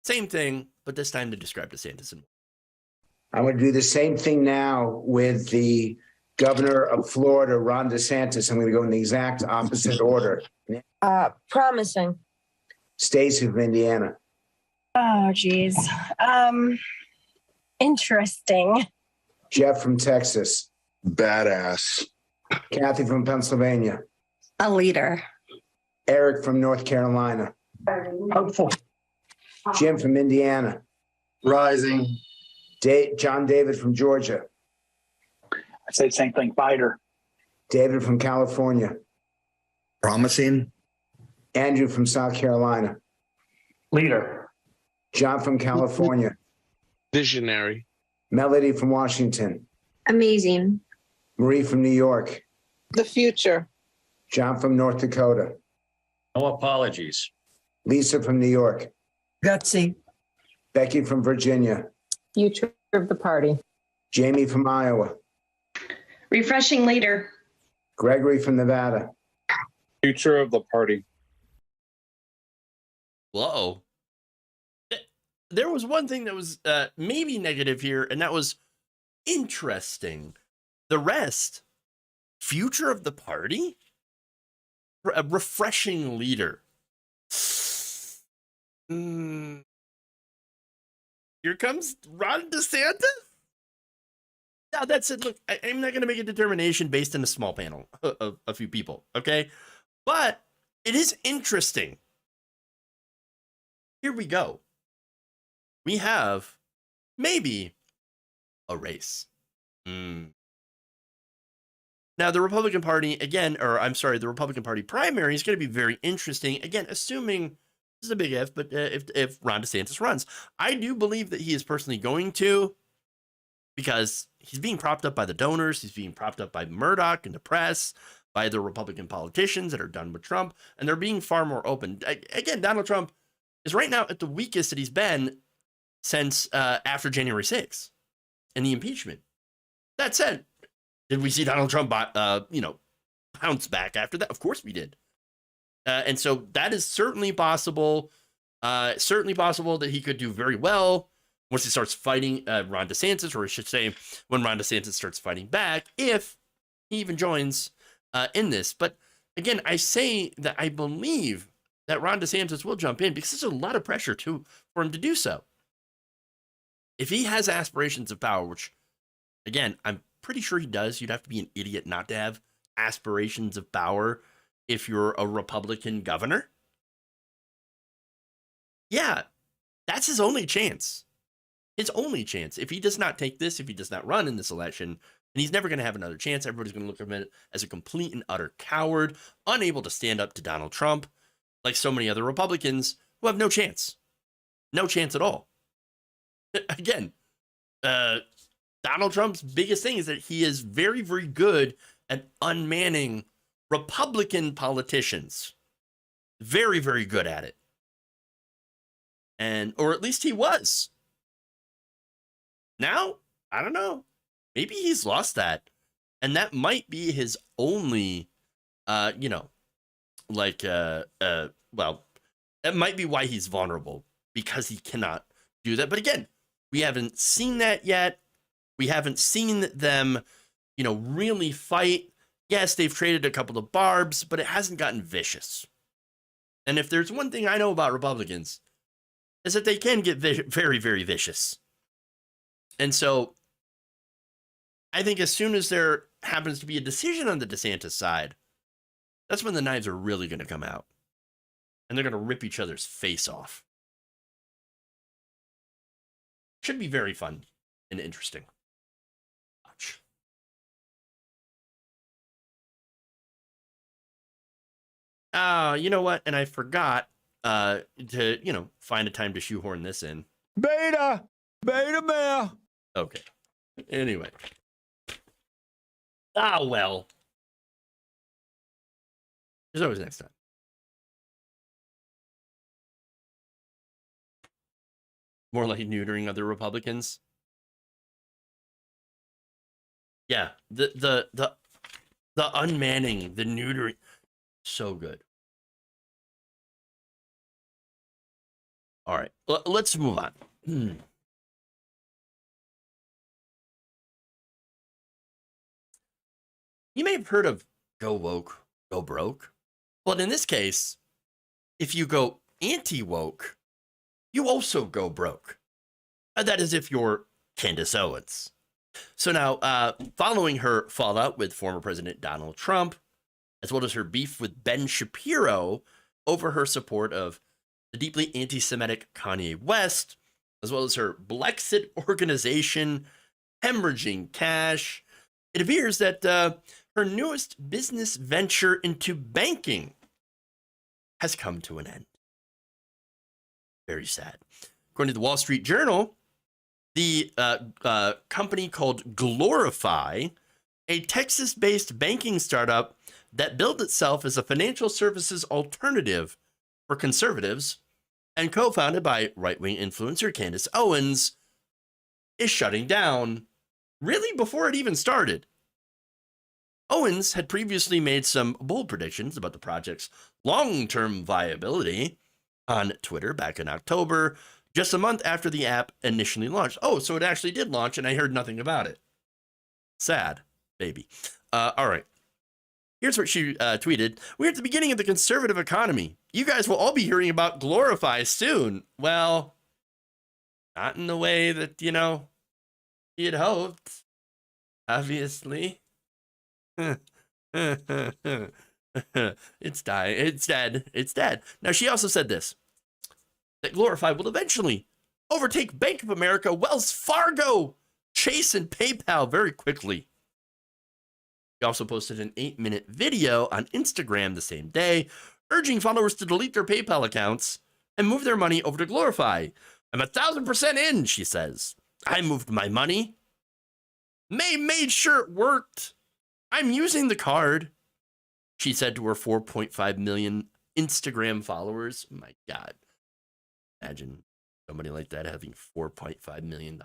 S3: same thing, but this time to describe DeSantis.
S10: I'm going to do the same thing now with the governor of Florida, Ron DeSantis. I'm going to go in the exact opposite order.
S13: Promising.
S10: Stacey from Indiana.
S13: Oh, geez. Interesting.
S10: Jeff from Texas.
S15: Badass.
S10: Kathy from Pennsylvania.
S6: A leader.
S10: Eric from North Carolina.
S12: Hopeful.
S10: Jim from Indiana.
S12: Rising.
S10: John David from Georgia.
S12: I say the same thing. Fighter.
S10: David from California.
S15: Promising.
S10: Andrew from South Carolina.
S12: Leader.
S10: John from California.
S15: Visionary.
S10: Melody from Washington.
S13: Amazing.
S10: Marie from New York.
S6: The future.
S10: John from North Dakota.
S12: No apologies.
S10: Lisa from New York.
S6: Gutsy.
S10: Becky from Virginia.
S6: Future of the party.
S10: Jamie from Iowa.
S11: Refreshing leader.
S10: Gregory from Nevada.
S5: Future of the party.
S3: Whoa. There was one thing that was maybe negative here, and that was interesting. The rest, future of the party? A refreshing leader. Here comes Ron DeSantis? No, that's it. Look, I'm not going to make a determination based on a small panel of a few people, okay? But it is interesting. Here we go. We have maybe a race. Now, the Republican Party, again, the Republican Party primary is going to be very interesting. Again, assuming, this is a big if, but if Ron DeSantis runs. I do believe that he is personally going to, because he's being propped up by the donors. He's being propped up by Murdoch and the press, by the Republican politicians that are done with Trump, and they're being far more open. Again, Donald Trump is right now at the weakest that he's been since after January 6th and the impeachment. That said, did we see Donald Trump, bounce back after that? Of course we did. And so that is certainly possible. Certainly possible that he could do very well once he starts fighting Ron DeSantis, or I should say, when Ron DeSantis starts fighting back, if he even joins in this. But again, I say that I believe that Ron DeSantis will jump in because there's a lot of pressure for him to do so. If he has aspirations of power, which, again, I'm pretty sure he does. You'd have to be an idiot not to have aspirations of power if you're a Republican governor. Yeah, that's his only chance. His only chance. If he does not take this, if he does not run in this election, and he's never going to have another chance, everybody's going to look at him as a complete and utter coward, unable to stand up to Donald Trump, like so many other Republicans who have no chance. No chance at all. Again, Donald Trump's biggest thing is that he is very, very good at unmanning Republican politicians. Very, very good at it. Or at least he was. Now, I don't know. maybe he's lost that. And that might be his only, you know, like, well, that might be why he's vulnerable, because he cannot do that. But again, we haven't seen that yet. We haven't seen them, you know, really fight. Yes, they've traded a couple of barbs, but it hasn't gotten vicious. And if there's one thing I know about Republicans, is that they can get very, very vicious. And so I think as soon as there happens to be a decision on the DeSantis side, that's when the knives are really going to come out. And they're going to rip each other's face off. Should be very fun and interesting. Watch. You know what? And I forgot to, you know, find a time to shoehorn this in.
S14: Beta male.
S3: Okay. Anyway. Ah, well. There's always next time. More like neutering other Republicans. Yeah, the unmanning, the neutering, so good. All right, let's move on. You may have heard of go woke, go broke. Well, in this case, if you go anti-woke, you also go broke. That is if you're Candace Owens. So now, following her fallout with former President Donald Trump, as well as her beef with Ben Shapiro over her support of the deeply anti-Semitic Kanye West, as well as her Blexit organization hemorrhaging cash, it appears that her newest business venture into banking has come to an end. Very sad. According to the Wall Street Journal, the company called Glorify, a Texas-based banking startup that billed itself as a financial services alternative for conservatives and co-founded by right-wing influencer Candace Owens, is shutting down really before it even started. Owens had previously made some bold predictions about the project's long-term viability on Twitter back in October, just a month after the app initially launched. Oh, so it actually did launch and I heard nothing about it. Sad, baby. All right. Here's what she tweeted. We're at the beginning of the conservative economy. You guys will all be hearing about Glorify soon. Well, not in the way that, you know, you'd hoped, obviously. It's dying. It's dead. It's dead. Now, she also said this, that Glorify will eventually overtake Bank of America, Wells Fargo, Chase, and PayPal very quickly. She also posted an 8-minute video on Instagram the same day, urging followers to delete their PayPal accounts and move their money over to Glorify. I'm 1,000% in, she says. I moved my money. Made sure it worked. I'm using the card, she said to her 4.5 million Instagram followers. My God. Imagine somebody like that having 4.5 million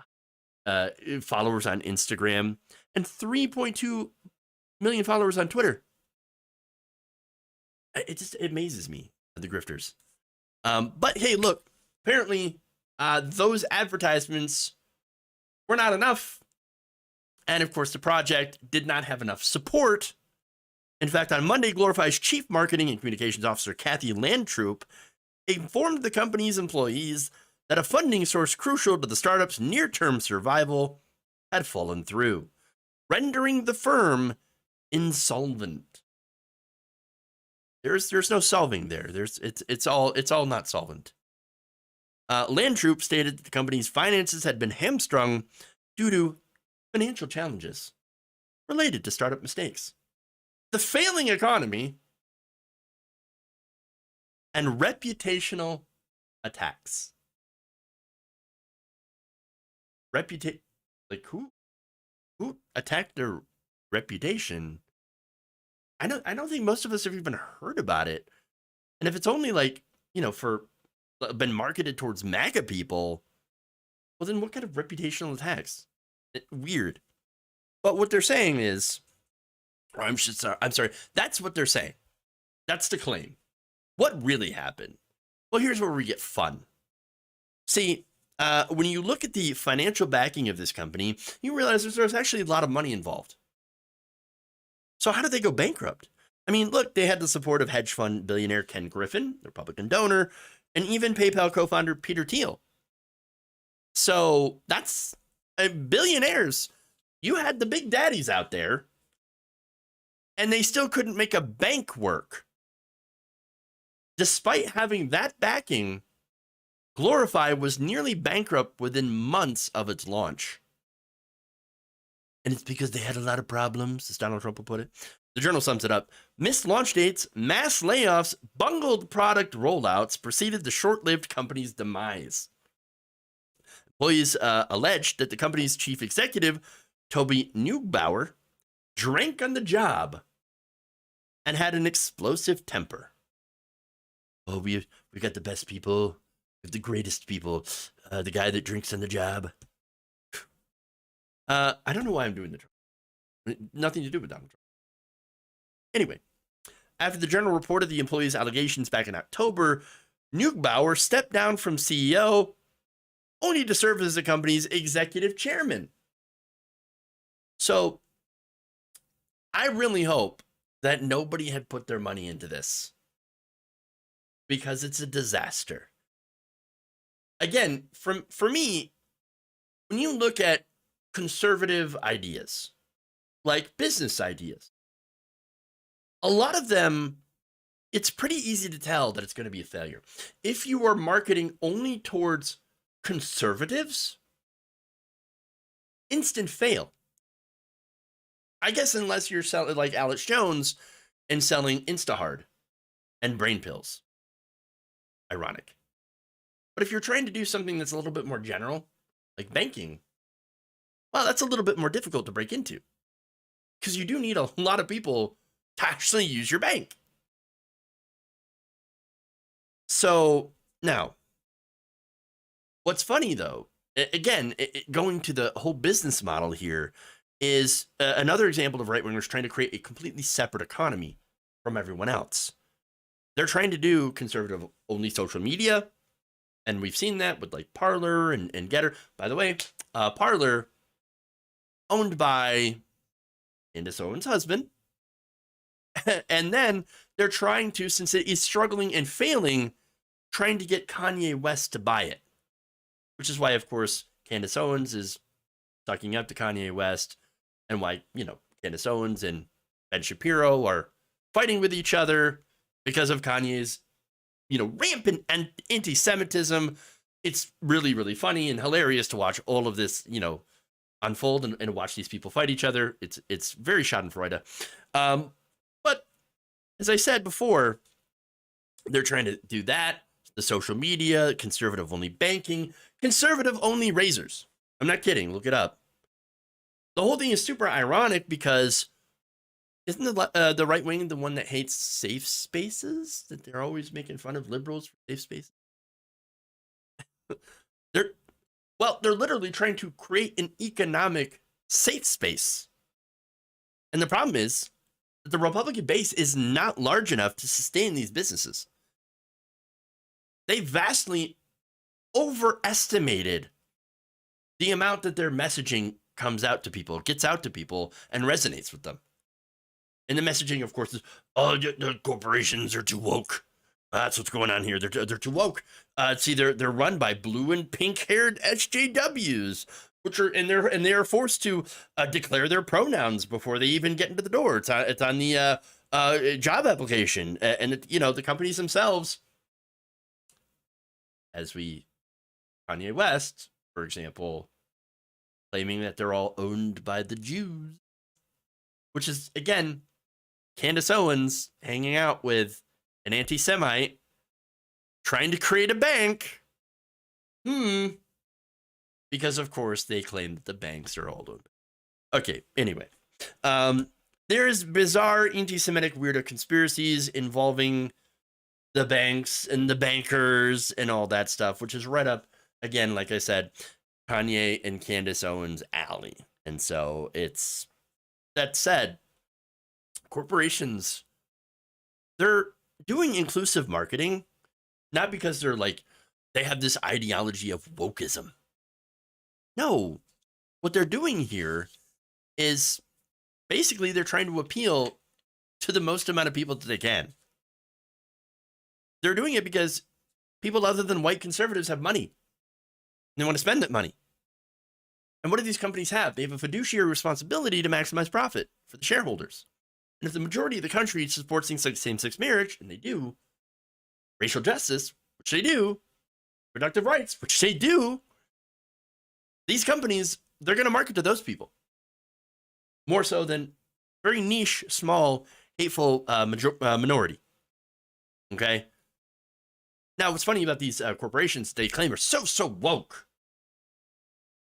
S3: followers on Instagram and 3.2 million followers on Twitter. It just amazes me, the grifters. But hey, look, apparently those advertisements were not enough. And of course, the project did not have enough support. In fact, on Monday, Glorify's chief marketing and communications officer, Kathy Landtroop, informed the company's employees that a funding source crucial to the startup's near-term survival had fallen through, rendering the firm insolvent. There's no solving there. It's all not solvent. Landtroop stated that the company's finances had been hamstrung due to financial challenges related to startup mistakes, the failing economy, and reputational attacks. Like who attacked their reputation? I don't think most of us have even heard about it. And if it's only like, you know, been marketed towards MAGA people, well then what kind of reputational attacks? Weird. But what they're saying is, or I'm sorry, that's what they're saying. That's the claim. What really happened? Well, here's where we get fun. See, when you look at the financial backing of this company, you realize there's actually a lot of money involved. So how did they go bankrupt? I mean, look, they had the support of hedge fund billionaire Ken Griffin, the Republican donor, and even PayPal co-founder Peter Thiel. So that's billionaires. You had the big daddies out there, and they still couldn't make a bank work. Despite having that backing, Glorify was nearly bankrupt within months of its launch. And it's because they had a lot of problems, as Donald Trump will put it. The Journal sums it up. Missed launch dates, mass layoffs, bungled product rollouts preceded the short-lived company's demise. Employees alleged that the company's chief executive, Toby Neubauer, drank on the job and had an explosive temper. Oh, we got the best people, the greatest people, the guy that drinks on the job. I don't know why I'm doing the Trump. Nothing to do with Donald Trump. Anyway, after the Journal reported the employee's allegations back in October, Neubauer stepped down from CEO, only to serve as the company's executive chairman. So, I really hope that nobody had put their money into this, because it's a disaster. Again, for me, when you look at conservative ideas, like business ideas, a lot of them, it's pretty easy to tell that it's going to be a failure. If you are marketing only towards conservatives, instant fail. I guess unless you're selling like Alex Jones and selling Instahard and brain pills. Ironic. But if you're trying to do something that's a little bit more general, like banking, well, that's a little bit more difficult to break into, because you do need a lot of people to actually use your bank. So now, what's funny though, again, going to the whole business model here, is another example of right-wingers trying to create a completely separate economy from everyone else. They're trying to do conservative-only social media, and we've seen that with like Parler and Getter. By the way, Parler, owned by Candace Owens' husband, and then they're trying to, since it is struggling and failing, trying to get Kanye West to buy it, which is why, of course, Candace Owens is sucking up to Kanye West, and why, Candace Owens and Ben Shapiro are fighting with each other because of Kanye's, rampant anti-Semitism. It's really, really funny and hilarious to watch all of this, unfold and watch these people fight each other. It's very schadenfreude. But as I said before, they're trying to do that. The social media, conservative-only banking, conservative-only razors. I'm not kidding. Look it up. The whole thing is super ironic because isn't the right wing the one that hates safe spaces? That they're always making fun of liberals for safe spaces? They're literally trying to create an economic safe space. And the problem is that the Republican base is not large enough to sustain these businesses. They vastly overestimated the amount that their messaging comes out to people, gets out to people, and resonates with them. And the messaging, of course, is, oh, the corporations are too woke. That's what's going on here. They're too woke. See, they're run by blue and pink-haired SJWs, which are and they are forced to declare their pronouns before they even get into the door. It's on the job application, and the companies themselves, as Kanye West, for example, claiming that they're all owned by the Jews, which is, again, Candace Owens hanging out with an anti-Semite trying to create a bank. Because, of course, they claim that the banks are all owned. Okay, anyway. There's bizarre anti-Semitic weirdo conspiracies involving the banks and the bankers and all that stuff, which is right up, again, like I said, Kanye and Candace Owens' alley. And so it's That said, corporations, they're doing inclusive marketing, not because they're like, they have this ideology of wokeism. No, what they're doing here is basically they're trying to appeal to the most amount of people that they can. They're doing it because people other than white conservatives have money. And they want to spend that money. And what do these companies have? They have a fiduciary responsibility to maximize profit for the shareholders. And if the majority of the country supports things like same-sex marriage, and they do, racial justice, which they do, reproductive rights, which they do, these companies, they're going to market to those people. More so than very niche, small, hateful minority. Okay? Now, what's funny about these corporations they claim are so woke.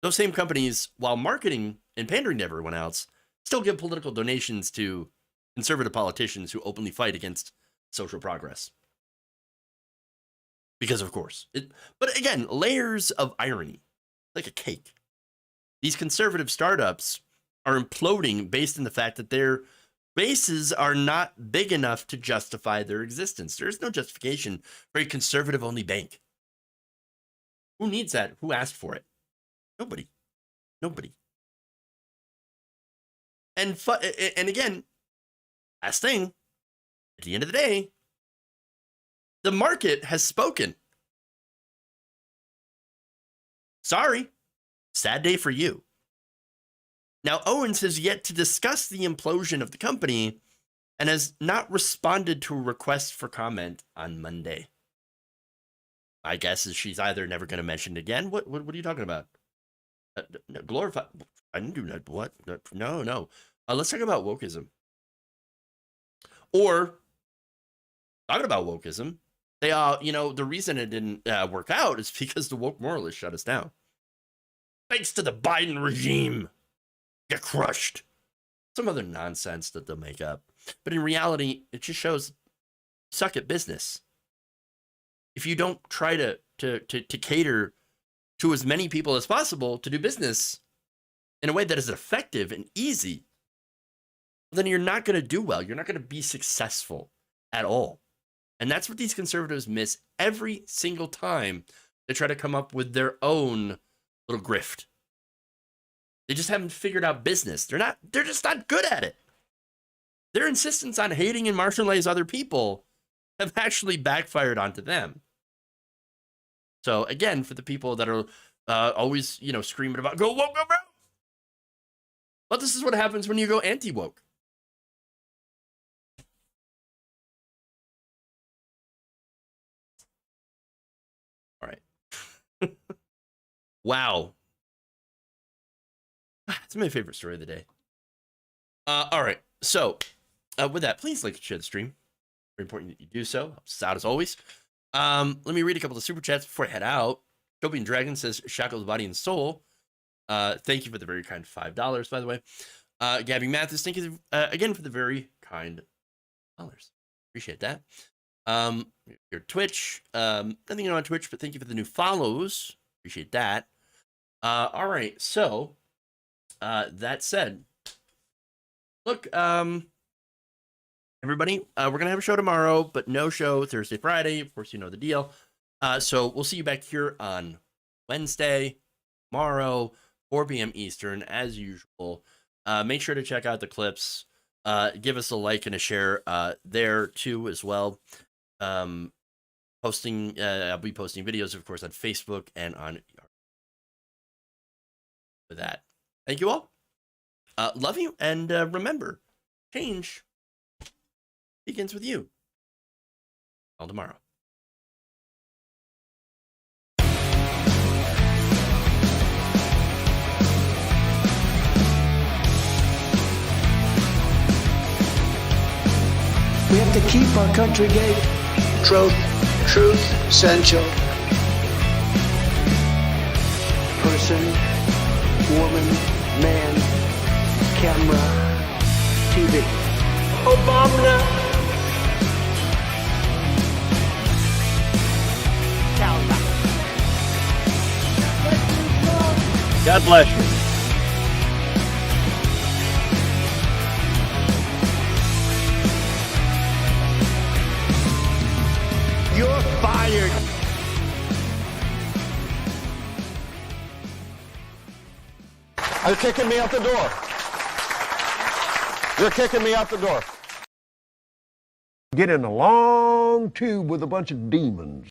S3: Those same companies, while marketing and pandering to everyone else, still give political donations to conservative politicians who openly fight against social progress. Because, of course. But again, layers of irony, like a cake. These conservative startups are imploding based on the fact that their bases are not big enough to justify their existence. There is no justification for a conservative-only bank. Who needs that? Who asked for it? Nobody. And again, last thing, at the end of the day, the market has spoken. Sorry. Sad day for you. Now, Owens has yet to discuss the implosion of the company and has not responded to a request for comment on Monday. My guess is she's either never going to mention it again. What are you talking about? Glorify. I didn't do that. What? No. Let's talk about wokeism. Or, talking about wokeism, they the reason it didn't work out is because the woke moralists shut us down. Thanks to the Biden regime. Get crushed. Some other nonsense that they'll make up. But in reality, it just shows suck at business. If you don't try to cater to as many people as possible to do business in a way that is effective and easy, then you're not going to do well. You're not going to be successful at all. And that's what these conservatives miss every single time they try to come up with their own little grift. They just haven't figured out business. They're just not good at it. Their insistence on hating and marginalizing other people have actually backfired onto them. So again, for the people that are always, screaming about go woke, go bro. But this is what happens when you go anti-woke. All right. Wow. It's my favorite story of the day. All right. So, with that, please like and share the stream. Very important that you do so. Helps us out as always. Let me read a couple of super chats before I head out. Jobian Dragon says, shackles body and soul. Thank you for the very kind $5, by the way. Gabby Mathis, thank you again for the very kind dollars. Appreciate that. Your Twitch. Nothing on Twitch, but thank you for the new follows. Appreciate that. All right. So, that said, look, everybody, we're going to have a show tomorrow, but no show Thursday, Friday. Of course, you know the deal. So we'll see you back here on Wednesday, tomorrow, 4 p.m. Eastern, as usual. Make sure to check out the clips. Give us a like and a share there, too, as well. I'll be posting videos, of course, on Facebook and on... With that, thank you all. Love you, and remember, change begins with you. Till tomorrow.
S1: We have to keep our country gay. Truth essential. Person, woman, man, camera, TV. Obama.
S12: God bless you.
S16: They're kicking me out the door. They're kicking me out the door.
S17: Get in a long tube with a bunch of demons.